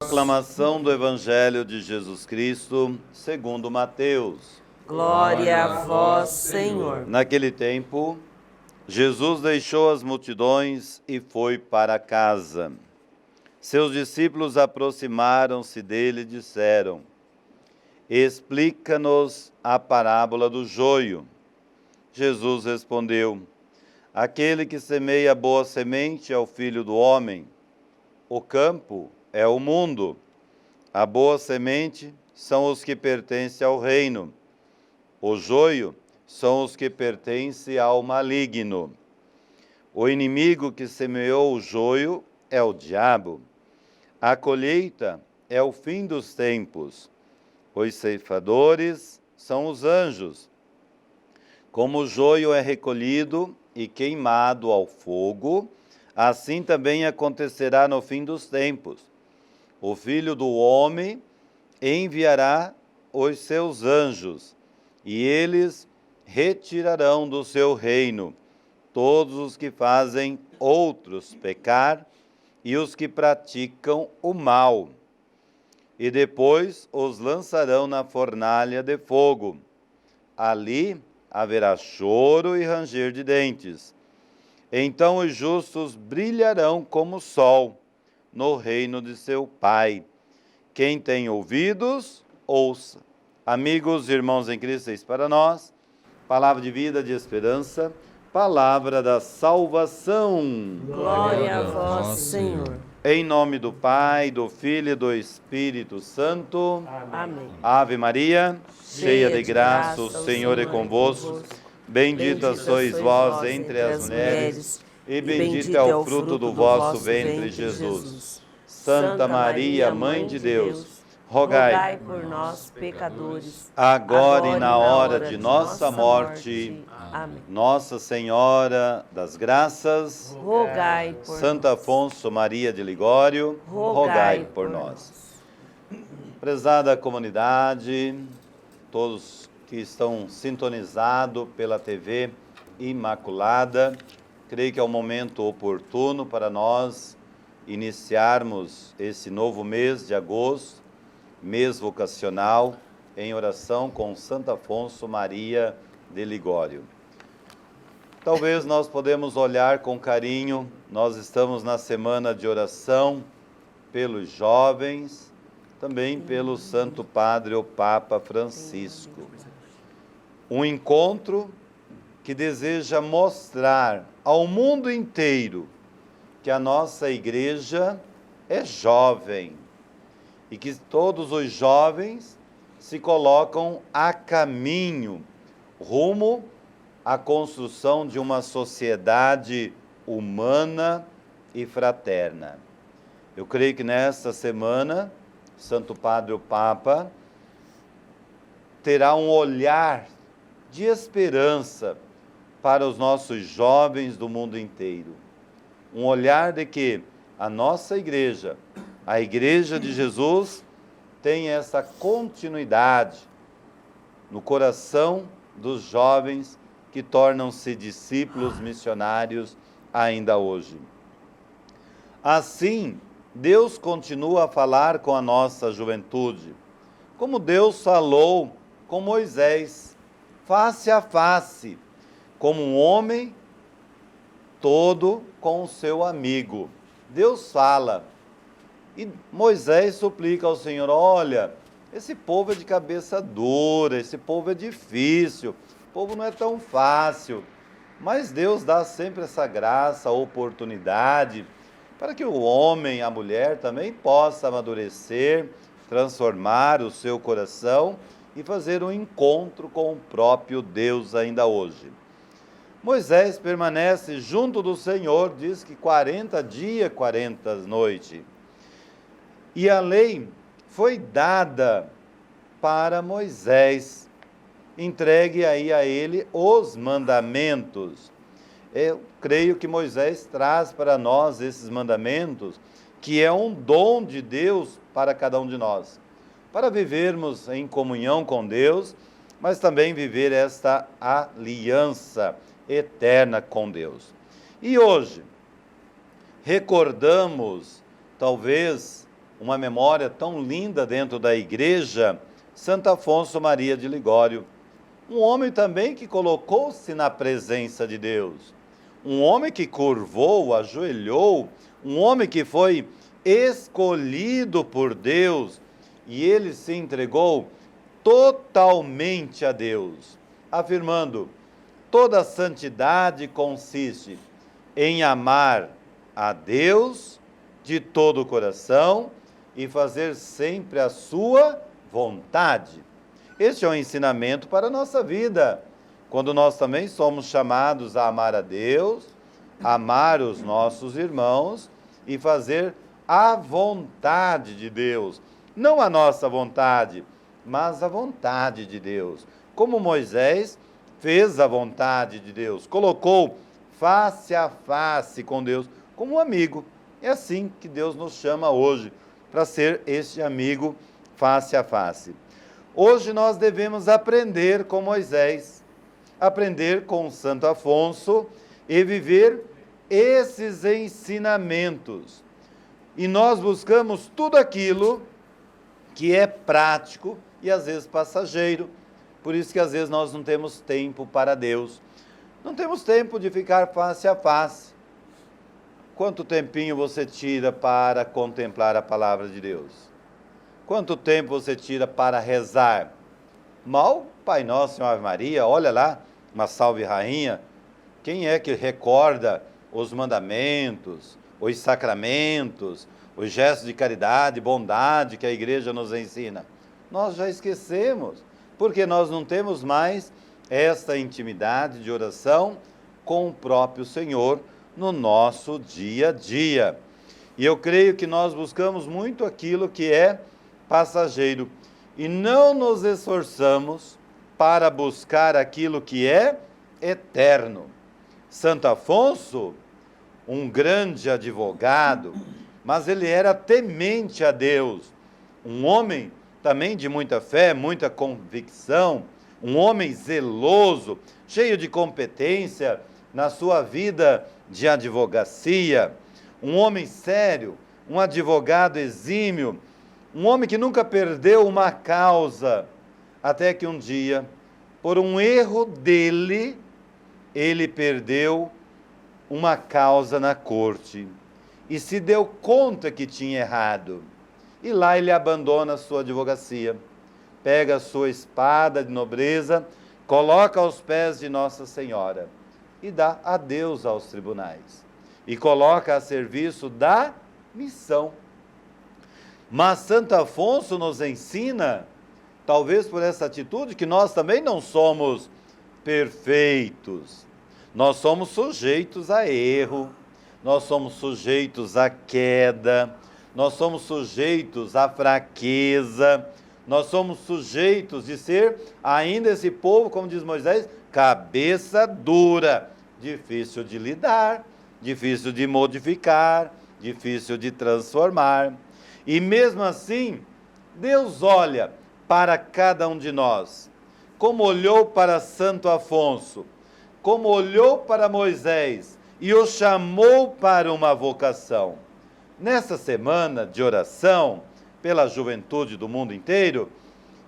Proclamação do Evangelho de Jesus Cristo, segundo Mateus. Glória a vós, Senhor. Naquele tempo, Jesus deixou as multidões e foi para casa. Seus discípulos aproximaram-se dele e disseram: Explica-nos a parábola do joio. Jesus respondeu: Aquele que semeia boa semente é o Filho do Homem. O campo é o mundo. A boa semente são os que pertencem ao reino. O joio são os que pertencem ao maligno. O inimigo que semeou o joio é o diabo. A colheita é o fim dos tempos. Os ceifadores são os anjos. Como o joio é recolhido e queimado ao fogo, assim também acontecerá no fim dos tempos. O Filho do Homem enviará os seus anjos, e eles retirarão do seu reino todos os que fazem outros pecar e os que praticam o mal. E depois os lançarão na fornalha de fogo. Ali haverá choro e ranger de dentes. Então os justos brilharão como o sol no reino de seu Pai. Quem tem ouvidos, ouça. Amigos e irmãos em Cristo, eis para nós, palavra de vida, de esperança, palavra da salvação. Glória a vós, Senhor. Em nome do Pai, do Filho e do Espírito Santo. Amém. Ave Maria, cheia de graça, o Senhor é convosco. Bendita sois vós entre as mulheres, e bendito é o fruto do vosso ventre, Jesus. Santa Maria, Mãe de Deus, rogai por nós, pecadores, agora e na hora de nossa morte. Amém. Nossa Senhora das Graças, Rogai por Santo Afonso Maria de Ligório, rogai por nós. Prezada comunidade, todos que estão sintonizados pela TV Imaculada, creio que é um momento oportuno para nós iniciarmos esse novo mês de agosto, mês vocacional, em oração com Santo Afonso Maria de Ligório. Talvez nós podemos olhar com carinho, nós estamos na semana de oração pelos jovens, também pelo Santo Padre, o Papa Francisco. Um encontro que deseja mostrar ao mundo inteiro que a nossa igreja é jovem e que todos os jovens se colocam a caminho, rumo à construção de uma sociedade humana e fraterna. Eu creio que nesta semana, Santo Padre o Papa terá um olhar de esperança para os nossos jovens do mundo inteiro. Um olhar de que a nossa igreja, a Igreja de Jesus, tem essa continuidade no coração dos jovens que tornam-se discípulos missionários ainda hoje. Assim, Deus continua a falar com a nossa juventude, como Deus falou com Moisés, face a face, como um homem todo com o seu amigo. Deus fala, e Moisés suplica ao Senhor: olha, esse povo é de cabeça dura, esse povo é difícil, o povo não é tão fácil, mas Deus dá sempre essa graça, oportunidade, para que o homem, a mulher também possa amadurecer, transformar o seu coração e fazer um encontro com o próprio Deus ainda hoje. Moisés permanece junto do Senhor, diz que 40 dias, 40 noites. E a lei foi dada para Moisés, entregue aí a ele os mandamentos. Eu creio que Moisés traz para nós esses mandamentos, que é um dom de Deus para cada um de nós, para vivermos em comunhão com Deus, mas também viver esta aliança eterna com Deus. E hoje, recordamos, talvez, uma memória tão linda dentro da igreja, Santo Afonso Maria de Ligório. Um homem também que colocou-se na presença de Deus. Um homem que curvou, ajoelhou, um homem que foi escolhido por Deus e ele se entregou totalmente a Deus, afirmando: toda santidade consiste em amar a Deus de todo o coração e fazer sempre a sua vontade. Este é um ensinamento para a nossa vida, quando nós também somos chamados a amar a Deus, amar os nossos irmãos e fazer a vontade de Deus. Não a nossa vontade, mas a vontade de Deus. Como Moisés fez a vontade de Deus, colocou face a face com Deus, como um amigo. É assim que Deus nos chama hoje, para ser este amigo face a face. Hoje nós devemos aprender com Moisés, aprender com Santo Afonso e viver esses ensinamentos. E nós buscamos tudo aquilo que é prático e às vezes passageiro. Por isso que às vezes nós não temos tempo para Deus. Não temos tempo de ficar face a face. Quanto tempinho você tira para contemplar a palavra de Deus? Quanto tempo você tira para rezar? Mal, Pai Nosso, Senhor Ave Maria, olha lá, uma Salve Rainha. Quem é que recorda os mandamentos, os sacramentos, os gestos de caridade, bondade que a igreja nos ensina? Nós já esquecemos, porque nós não temos mais esta intimidade de oração com o próprio Senhor no nosso dia a dia. E eu creio que nós buscamos muito aquilo que é passageiro e não nos esforçamos para buscar aquilo que é eterno. Santo Afonso, um grande advogado, mas ele era temente a Deus, um homem também de muita fé, muita convicção, um homem zeloso, cheio de competência na sua vida de advocacia, um homem sério, um advogado exímio, um homem que nunca perdeu uma causa, até que um dia, por um erro dele, ele perdeu uma causa na corte e se deu conta que tinha errado. E lá ele abandona a sua advocacia, pega a sua espada de nobreza, coloca aos pés de Nossa Senhora e dá adeus aos tribunais e coloca a serviço da missão. Mas Santo Afonso nos ensina, talvez por essa atitude, que nós também não somos perfeitos. Nós somos sujeitos a erro, nós somos sujeitos à queda, nós somos sujeitos à fraqueza, nós somos sujeitos de ser ainda esse povo, como diz Moisés, cabeça dura, difícil de lidar, difícil de modificar, difícil de transformar. E mesmo assim, Deus olha para cada um de nós, como olhou para Santo Afonso, como olhou para Moisés e o chamou para uma vocação. Nessa semana de oração pela juventude do mundo inteiro,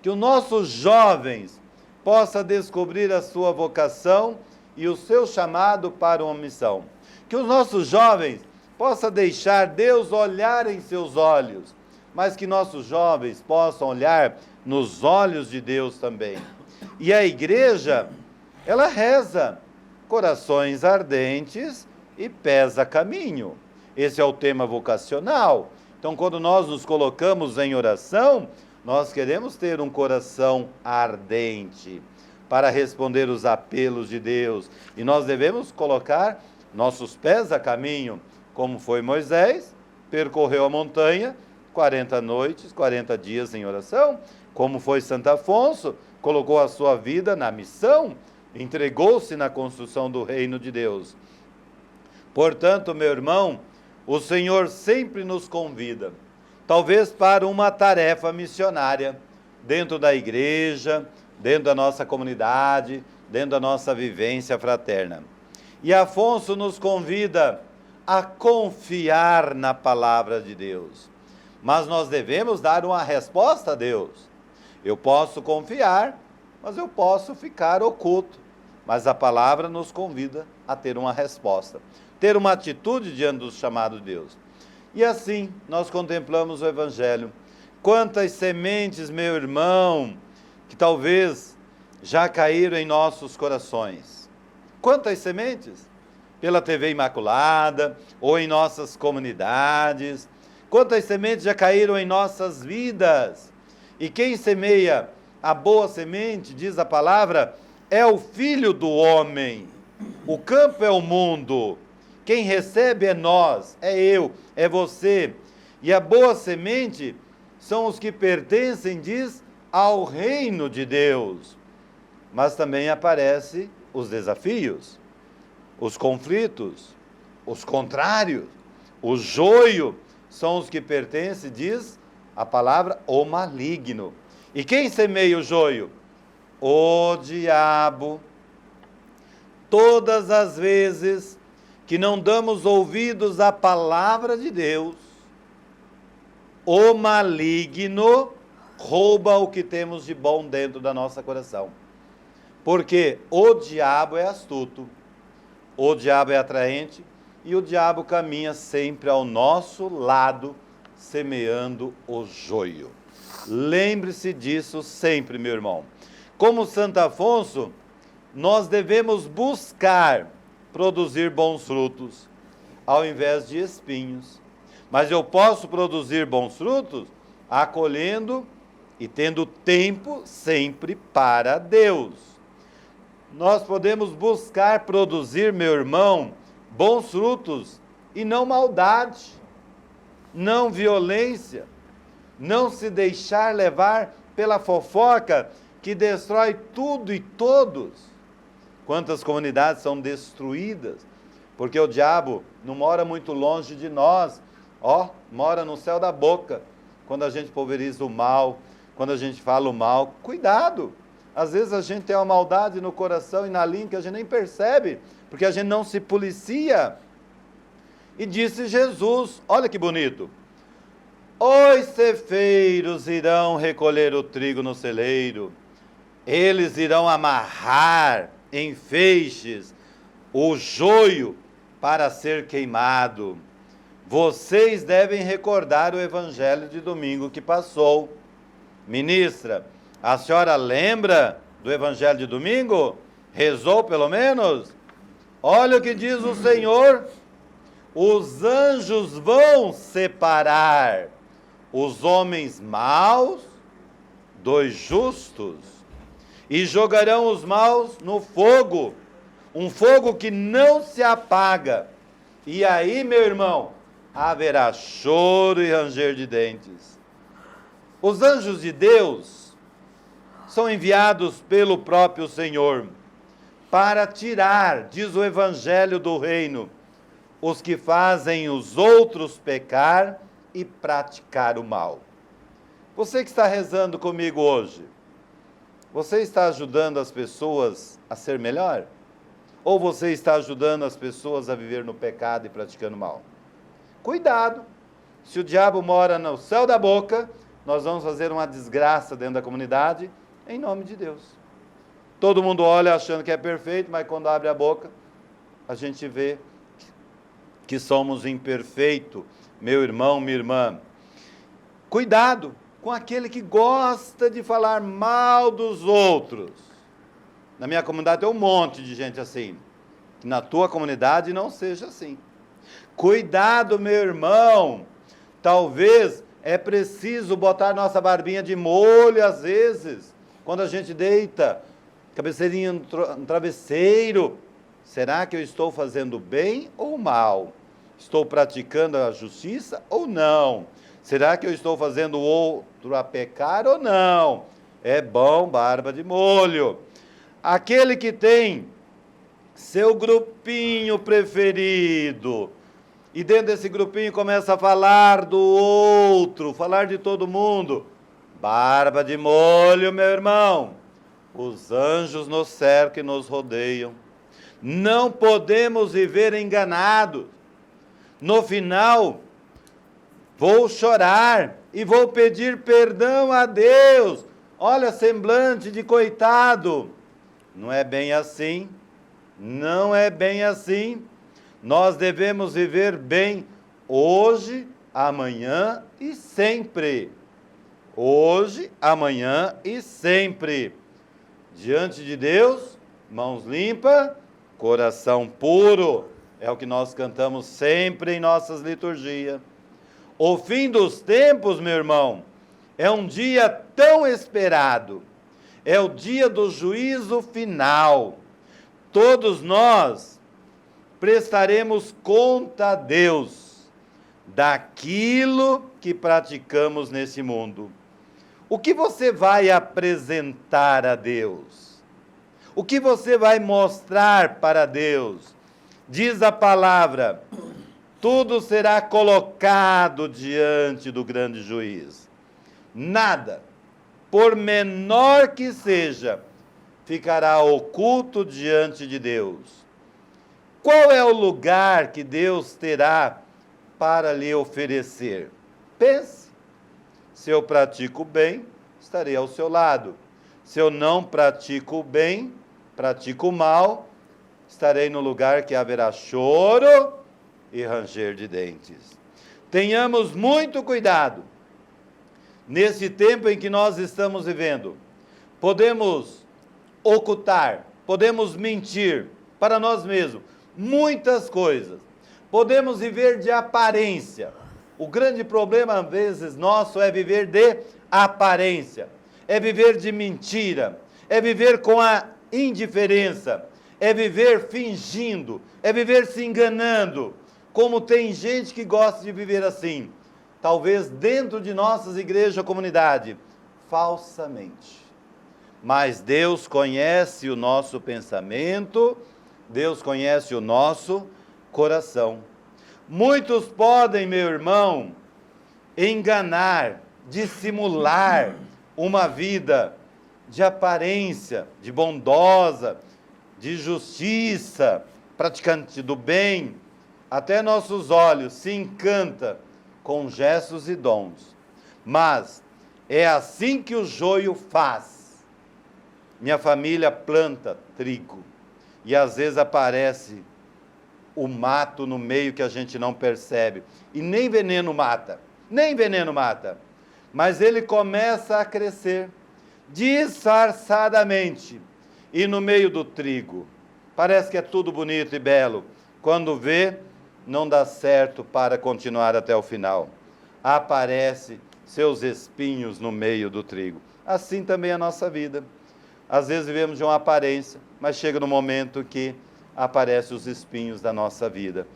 que os nossos jovens possam descobrir a sua vocação e o seu chamado para uma missão. Que os nossos jovens possam deixar Deus olhar em seus olhos, mas que nossos jovens possam olhar nos olhos de Deus também. E a igreja, ela reza, corações ardentes e pés a caminho. Esse é o tema vocacional. Então, quando nós nos colocamos em oração, nós queremos ter um coração ardente para responder os apelos de Deus. E nós devemos colocar nossos pés a caminho, como foi Moisés, percorreu a montanha, 40 noites, 40 dias em oração, como foi Santo Afonso, colocou a sua vida na missão, entregou-se na construção do reino de Deus. Portanto, meu irmão, o Senhor sempre nos convida, talvez para uma tarefa missionária, dentro da igreja, dentro da nossa comunidade, dentro da nossa vivência fraterna. E Afonso nos convida a confiar na palavra de Deus. mas nós devemos dar uma resposta a Deus. Eu posso confiar, mas eu posso ficar oculto. Mas a palavra nos convida a ter uma resposta, ter uma atitude diante do chamado de Deus. E assim nós contemplamos o Evangelho. Quantas sementes, meu irmão, que talvez já caíram em nossos corações. Quantas sementes? Pela TV Imaculada, ou em nossas comunidades. Quantas sementes já caíram em nossas vidas? E quem semeia a boa semente, diz a palavra, é o Filho do homem. O campo é o mundo. Quem recebe é nós, é eu, é você. E a boa semente são os que pertencem, diz, ao reino de Deus. Mas também aparecem os desafios, os conflitos, os contrários. O joio são os que pertencem, diz a palavra, o maligno. E quem semeia o joio? O diabo. Todas as vezes que não damos ouvidos à palavra de Deus, o maligno rouba o que temos de bom dentro da nossa coração. Porque o diabo é astuto, o diabo é atraente e o diabo caminha sempre ao nosso lado, semeando o joio. Lembre-se disso sempre, meu irmão. Como Santo Afonso, nós devemos buscar produzir bons frutos, ao invés de espinhos. Mas eu posso produzir bons frutos acolhendo e tendo tempo sempre para Deus. Nós podemos buscar produzir, meu irmão, bons frutos e não maldade, não violência, não se deixar levar pela fofoca que destrói tudo e todos. Quantas comunidades são destruídas, porque o diabo não mora muito longe de nós, mora no céu da boca, quando a gente pulveriza o mal, quando a gente fala o mal. Cuidado, às vezes a gente tem uma maldade no coração e na língua que a gente nem percebe, porque a gente não se policia. E disse Jesus, olha que bonito, os ceifeiros irão recolher o trigo no celeiro, eles irão amarrar em feixes o joio para ser queimado. Vocês devem recordar o evangelho de domingo que passou. Ministra, a senhora lembra do evangelho de domingo? Rezou pelo menos? Olha o que diz o Senhor: os anjos vão separar os homens maus dos justos e jogarão os maus no fogo, um fogo que não se apaga. E aí, meu irmão, haverá choro e ranger de dentes. Os anjos de Deus são enviados pelo próprio Senhor para tirar, diz o Evangelho do Reino, os que fazem os outros pecar e praticar o mal. Você que está rezando comigo hoje, você está ajudando as pessoas a ser melhor? Ou você está ajudando as pessoas a viver no pecado e praticando mal? Cuidado! Se o diabo mora no céu da boca, nós vamos fazer uma desgraça dentro da comunidade, em nome de Deus. Todo mundo olha achando que é perfeito, mas quando abre a boca, a gente vê que somos imperfeitos, meu irmão, minha irmã. Cuidado com aquele que gosta de falar mal dos outros. Na minha comunidade tem um monte de gente assim. Que na tua comunidade não seja assim. Cuidado, meu irmão. Talvez é preciso botar nossa barbinha de molho às vezes, quando a gente deita, cabeceirinha no travesseiro. Será que eu estou fazendo bem ou mal? Estou praticando a justiça ou não? Será que eu estou fazendo o outro a pecar ou não? É bom barba de molho. Aquele que tem seu grupinho preferido, e dentro desse grupinho começa a falar do outro, falar de todo mundo, barba de molho, meu irmão. Os anjos nos cercam e nos rodeiam. Não podemos viver enganados. No final, Vou chorar e vou pedir perdão a Deus. Olha, semblante de coitado. Não é bem assim. Não é bem assim. Nós devemos viver bem hoje, amanhã e sempre. Hoje, amanhã e sempre. Diante de Deus, mãos limpas, coração puro. É o que nós cantamos sempre em nossas liturgias. O fim dos tempos, meu irmão, é um dia tão esperado. É o dia do juízo final. Todos nós prestaremos conta a Deus daquilo que praticamos nesse mundo. O que você vai apresentar a Deus? O que você vai mostrar para Deus? Diz a palavra, tudo será colocado diante do grande juiz. Nada, por menor que seja, ficará oculto diante de Deus. Qual é o lugar que Deus terá para lhe oferecer? Pense. Se eu pratico o bem, estarei ao seu lado. Se eu não pratico o bem, pratico o mal, estarei no lugar que haverá choro e ranger de dentes. Tenhamos muito cuidado. Nesse tempo em que nós estamos vivendo, podemos ocultar, podemos mentir para nós mesmos, muitas coisas. Podemos viver de aparência. O grande problema, às vezes, nosso é viver de aparência, é viver de mentira, é viver com a indiferença, é viver fingindo, é viver se enganando, como tem gente que gosta de viver assim, talvez dentro de nossas igrejas, comunidade, falsamente. Mas Deus conhece o nosso pensamento, Deus conhece o nosso coração. Muitos podem, meu irmão, enganar, dissimular uma vida de aparência, de bondosa, de justiça, praticante do bem. Até nossos olhos se encanta com gestos e dons. Mas é assim que o joio faz. Minha família planta trigo e às vezes aparece o mato no meio que a gente não percebe. E nem veneno mata, nem veneno mata. Mas ele começa a crescer disfarçadamente. E no meio do trigo, parece que é tudo bonito e belo. Quando vê, não dá certo para continuar até o final. Aparece seus espinhos no meio do trigo. Assim também é a nossa vida. Às vezes vivemos de uma aparência, mas chega no momento que aparecem os espinhos da nossa vida.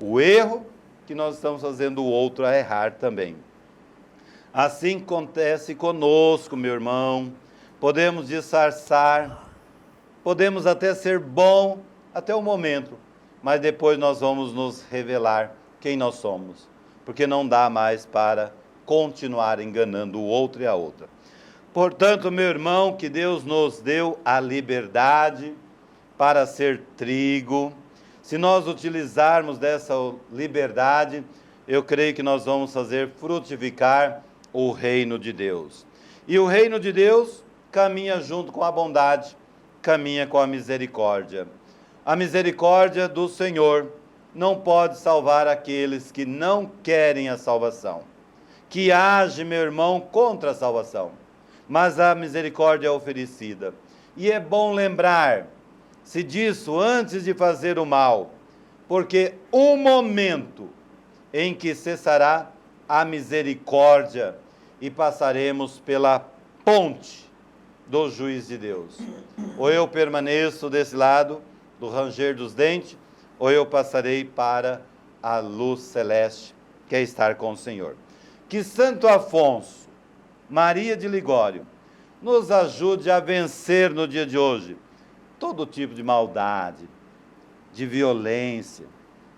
O erro que nós estamos fazendo o outro a errar também. Assim acontece conosco, meu irmão. Podemos disfarçar, podemos até ser bom até o momento, mas depois nós vamos nos revelar quem nós somos, porque não dá mais para continuar enganando o outro e a outra. Portanto, meu irmão, que Deus nos deu a liberdade para ser trigo. Se nós utilizarmos dessa liberdade, eu creio que nós vamos fazer frutificar o reino de Deus. E o reino de Deus caminha junto com a bondade, caminha com a misericórdia. A misericórdia do Senhor não pode salvar aqueles que não querem a salvação, que age, meu irmão, contra a salvação. Mas a misericórdia é oferecida. E é bom lembrar-se disso antes de fazer o mal, porque o momento em que cessará a misericórdia e passaremos pela ponte do juiz de Deus. Ou eu permaneço desse lado, do ranger dos dentes, ou eu passarei para a luz celeste, que é estar com o Senhor. Que Santo Afonso, Maria de Ligório, nos ajude a vencer no dia de hoje todo tipo de maldade, de violência,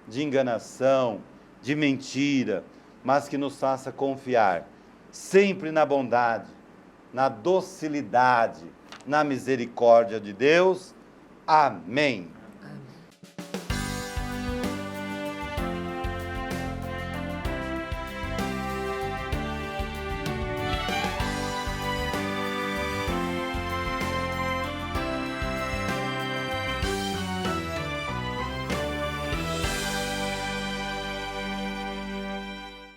de enganação, de mentira, mas que nos faça confiar sempre na bondade, na docilidade, na misericórdia de Deus. Amém.